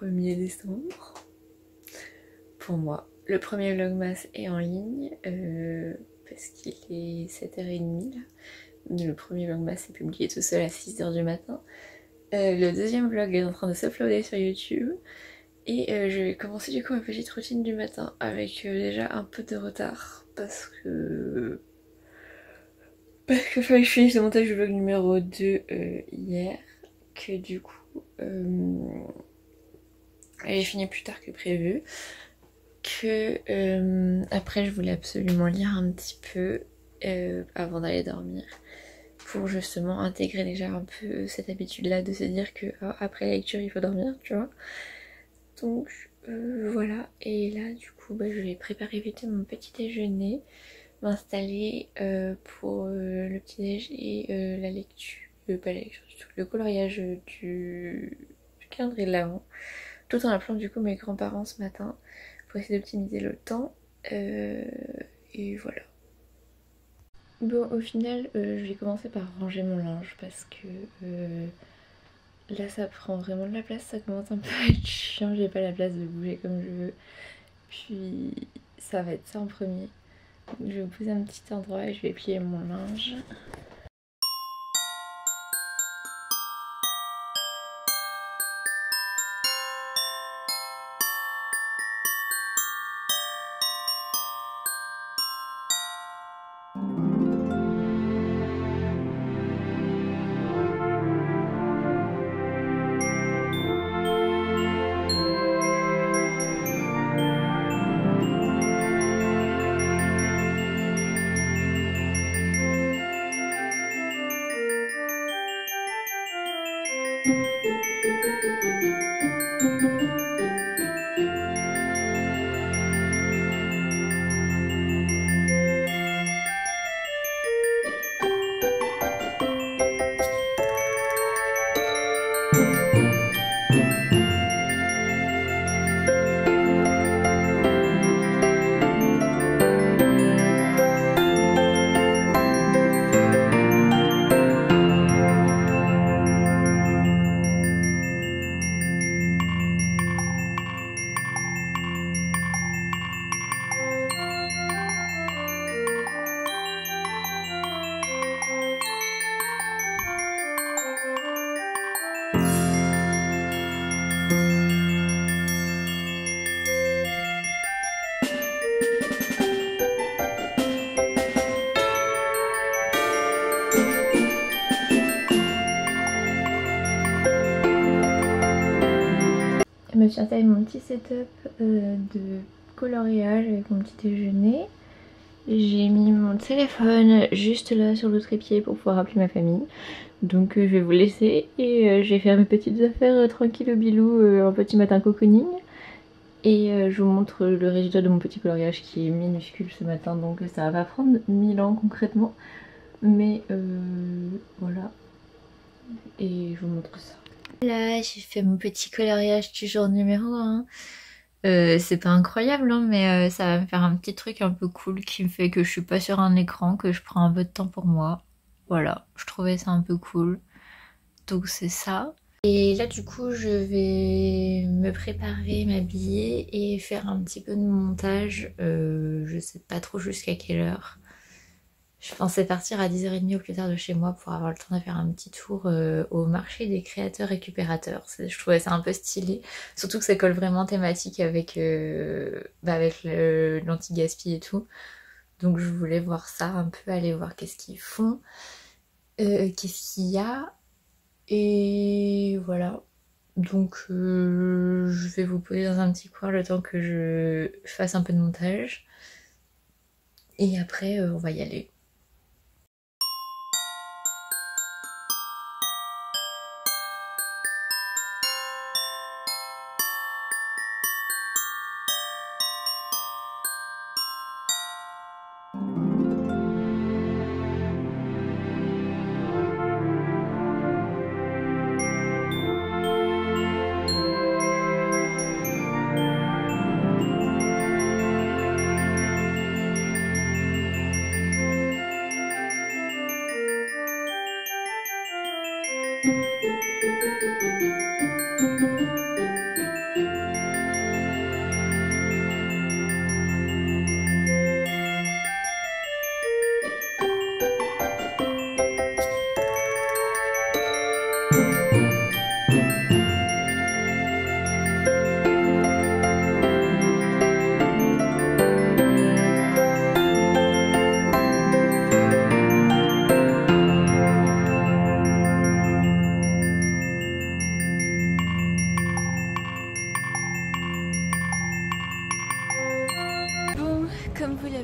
1er décembre pour moi. Le premier vlogmas est en ligne parce qu'il est 7h30 là. Le premier vlogmas est publié tout seul à 6h du matin. Le deuxième vlog est en train de s'uploader sur YouTube. Et je vais commencer du coup ma petite routine du matin avec déjà un peu de retard parce que fallait que je finisse le montage du vlog numéro 2 hier, que du coup j'ai fini plus tard que prévu, que après je voulais absolument lire un petit peu avant d'aller dormir pour justement intégrer déjà un peu cette habitude là de se dire que après la lecture il faut dormir, tu vois. Donc voilà, et là du coup je vais préparer vite mon petit déjeuner, m'installer pour le petit déj et la lecture, pas la lecture du tout, le coloriage du calendrier de l'Avent, tout en appelant du coup mes grands-parents ce matin pour essayer d'optimiser le temps et voilà. Bon, au final je vais commencer par ranger mon linge parce que là ça prend vraiment de la place, ça commence un peu à être chiant, j'ai pas la place de bouger comme je veux. Puis ça va être ça en premier. Je vais vous poser un petit endroit et je vais plier mon linge. Je me suis installé mon petit setup de coloriage avec mon petit déjeuner. J'ai mis mon téléphone juste là sur le trépied pour pouvoir appeler ma famille. Donc je vais vous laisser et je vais faire mes petites affaires tranquille au bilou, un petit matin cocooning. Et je vous montre le résultat de mon petit coloriage qui est minuscule ce matin, donc ça va pas prendre 1000 ans concrètement. Mais voilà, et je vous montre ça. Là j'ai fait mon petit coloriage du jour numéro 1. C'est pas incroyable hein, mais ça va me faire un petit truc un peu cool qui me fait que je suis pas sur un écran, que je prends un peu de temps pour moi. Voilà, je trouvais ça un peu cool. Donc c'est ça. Et là du coup je vais me préparer, m'habiller et faire un petit peu de montage. Je sais pas trop jusqu'à quelle heure. Je pensais partir à 10h30 au plus tard de chez moi pour avoir le temps de faire un petit tour au marché des créateurs récupérateurs. Je trouvais ça un peu stylé, surtout que ça colle vraiment thématique avec, avec l'anti-gaspi et tout. Donc je voulais voir ça un peu, aller voir qu'est-ce qu'ils font, qu'est-ce qu'il y a. Et voilà. Donc je vais vous poser dans un petit coin le temps que je fasse un peu de montage. Et après on va y aller.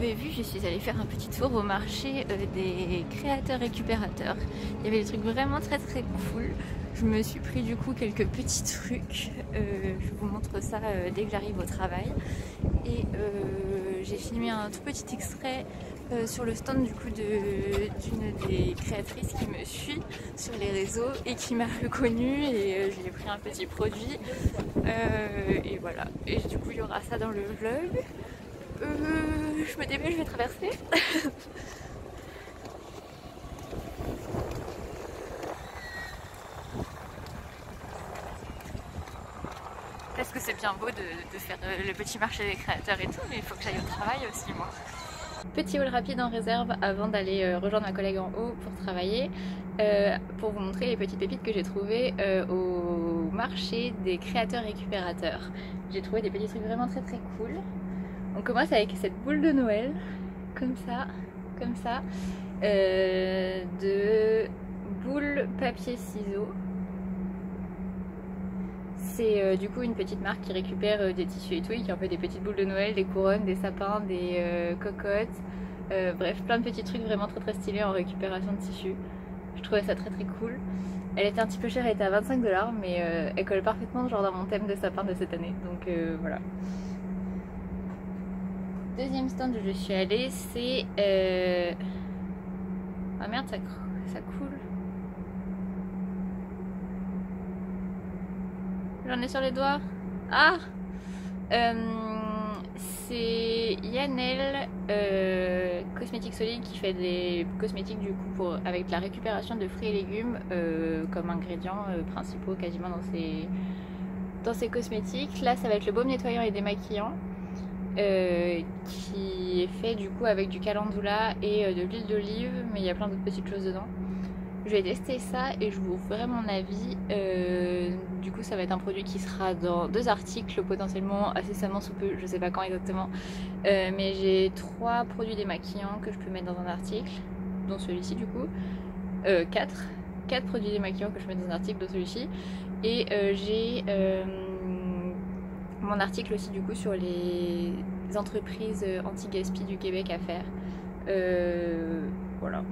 avez vu, je suis allée faire un petit tour au marché des créateurs récupérateurs. Il y avait des trucs vraiment très cool. Je me suis pris du coup quelques petits trucs. Je vous montre ça dès que j'arrive au travail. Et j'ai filmé un tout petit extrait sur le stand du coup d'une des créatrices qui me suit sur les réseaux et qui m'a reconnue, et je lui ai pris un petit produit. Et voilà. Et du coup il y aura ça dans le vlog. Je me dépêche, je vais traverser. Parce que c'est bien beau de faire le petit marché des créateurs et tout, mais il faut que j'aille au travail aussi moi. Petit haul rapide en réserve avant d'aller rejoindre ma collègue en haut pour travailler, pour vous montrer les petites pépites que j'ai trouvées au marché des créateurs récupérateurs. J'ai trouvé des petits trucs vraiment très cool. On commence avec cette boule de Noël, comme ça, de boule papier ciseaux. C'est du coup une petite marque qui récupère des tissus et tout, et qui en fait des petites boules de Noël, des couronnes, des sapins, des cocottes, bref plein de petits trucs vraiment très stylés en récupération de tissus. Je trouvais ça très cool. Elle était un petit peu chère, elle était à 25 $, mais elle colle parfaitement genre dans mon thème de sapin de cette année, donc voilà. Deuxième stand où je suis allée, c'est... Ah merde, ça coule. J'en ai sur les doigts. Ah c'est Yannel Cosmétiques Solides qui fait des cosmétiques du coup avec de la récupération de fruits et légumes comme ingrédients principaux quasiment dans ses cosmétiques. Là ça va être le baume nettoyant et démaquillant. Qui est fait du coup avec du calendula et de l'huile d'olive, mais il y a plein d'autres petites choses dedans. Je vais tester ça et je vous ferai mon avis. Du coup ça va être un produit qui sera dans 2 articles potentiellement incessamment sous peu, je sais pas quand exactement, mais j'ai 3 produits démaquillants que je peux mettre dans un article, dont celui-ci du coup, 4 produits démaquillants que je mets dans un article, dont celui-ci, et j'ai mon article aussi du coup sur les entreprises anti-gaspi du Québec à faire. Voilà.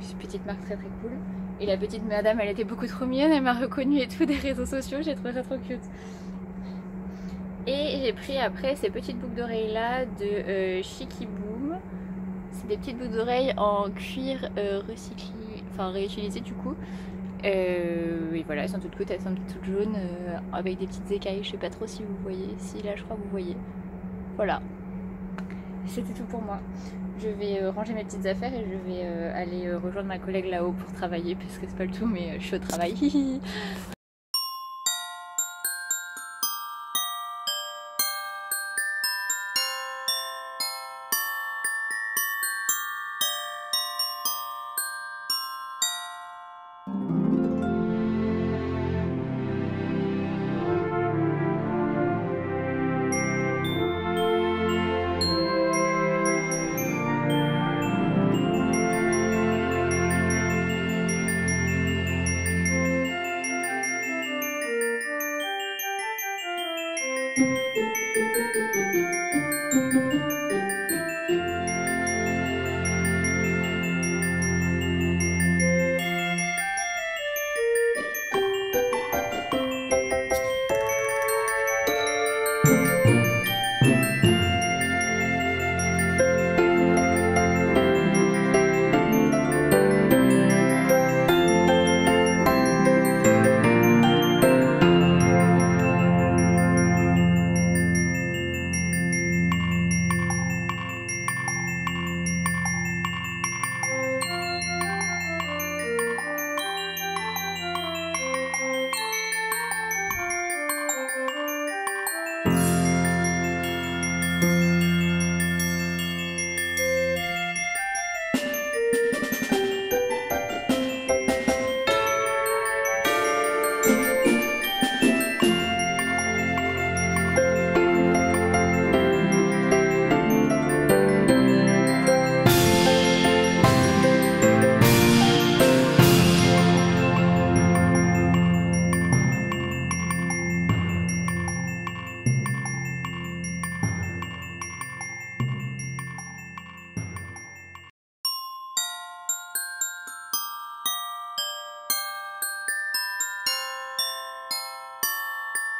C'est une petite marque très cool. Et la petite madame, elle était beaucoup trop mignonne, elle m'a reconnue et tout des réseaux sociaux, j'ai trouvé ça trop cute. Et j'ai pris après ces petites boucles d'oreilles là de Chicky Boom. C'est des petites boucles d'oreilles en cuir recyclé, enfin réutilisé du coup. Et voilà, elles sont toutes coûtes, elles sont toutes jaunes avec des petites écailles, je sais pas trop si vous voyez, si là je crois que vous voyez. Voilà, c'était tout pour moi. Je vais ranger mes petites affaires et je vais aller rejoindre ma collègue là-haut pour travailler, parce que c'est pas le tout, mais je suis au travail.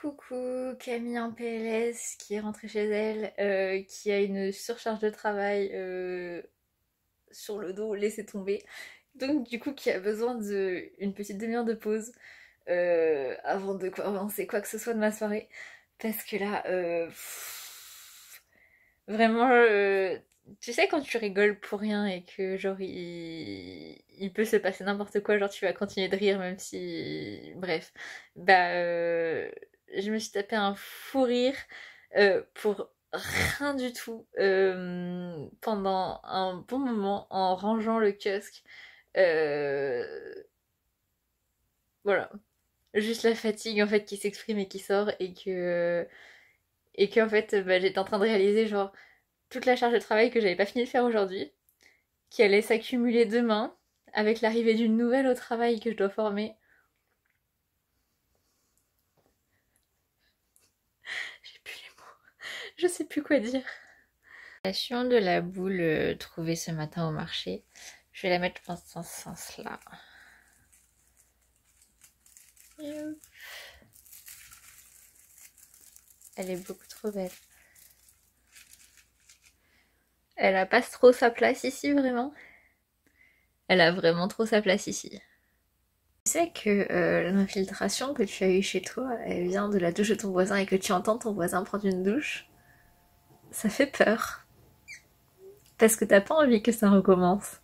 Coucou, Camille en PLS qui est rentrée chez elle, qui a une surcharge de travail sur le dos, laissez tomber. Donc du coup qui a besoin d'une petite demi-heure de pause avant de commencer quoi que ce soit de ma soirée. Parce que là, vraiment, tu sais quand tu rigoles pour rien et que genre il peut se passer n'importe quoi, genre tu vas continuer de rire même si... Bref. Bah, je me suis tapé un fou rire pour rien du tout pendant un bon moment en rangeant le kiosque. Euh, voilà. Juste la fatigue en fait qui s'exprime et qui sort et que en fait bah, j'étais en train de réaliser genre toute la charge de travail que j'avais pas fini de faire aujourd'hui, qui allait s'accumuler demain avec l'arrivée d'une nouvelle au travail que je dois former. J'ai plus les mots, je sais plus quoi dire. La suivante de la boule trouvée ce matin au marché, je vais la mettre dans ce sens-là. Elle est beaucoup trop belle. Elle a pas trop sa place ici, vraiment. Elle a vraiment trop sa place ici. Tu sais que l'infiltration que tu as eue chez toi, elle vient de la douche de ton voisin et que tu entends ton voisin prendre une douche. Ça fait peur. Parce que t'as pas envie que ça recommence.